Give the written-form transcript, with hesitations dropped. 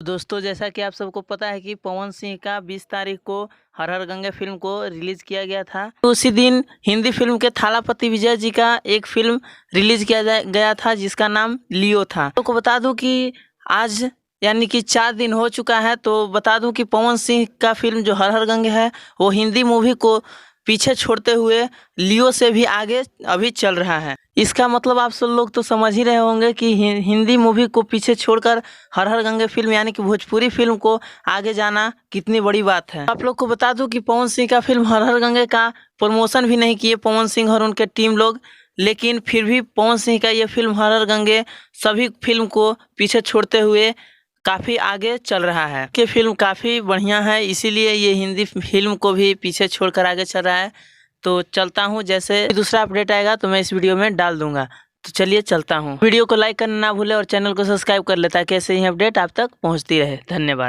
दोस्तों जैसा कि आप सबको पता है कि पवन सिंह का 20 तारीख को हर हर गंगे फिल्म को रिलीज किया गया था। तो उसी दिन हिंदी फिल्म के थालापति विजय जी का एक फिल्म रिलीज किया गया था जिसका नाम लियो था। तो बता दूं कि आज यानी कि 4 दिन हो चुका है। तो बता दूं कि पवन सिंह का फिल्म जो हर हर गंगे है वो हिंदी मूवी को पीछे छोड़ते हुए लियो से भी आगे अभी चल रहा है। इसका मतलब आप सब लोग तो समझ ही रहे होंगे कि हिंदी मूवी को पीछे छोड़कर हर हर गंगे फिल्म यानी कि भोजपुरी फिल्म को आगे जाना कितनी बड़ी बात है। आप लोग को बता दूं कि पवन सिंह का फिल्म हर हर गंगे का प्रमोशन भी नहीं किए पवन सिंह और उनके टीम लोग, लेकिन फिर भी पवन सिंह का ये फिल्म हर हर गंगे सभी फिल्म को पीछे छोड़ते हुए काफ़ी आगे चल रहा है। कि फिल्म काफ़ी बढ़िया है, इसीलिए ये हिंदी फिल्म को भी पीछे छोड़कर आगे चल रहा है। तो चलता हूँ, जैसे दूसरा अपडेट आएगा तो मैं इस वीडियो में डाल दूंगा। तो चलिए चलता हूँ। वीडियो को लाइक करना ना भूले और चैनल को सब्सक्राइब कर ले ताकि ऐसे ही अपडेट आप तक पहुँचती रहे। धन्यवाद।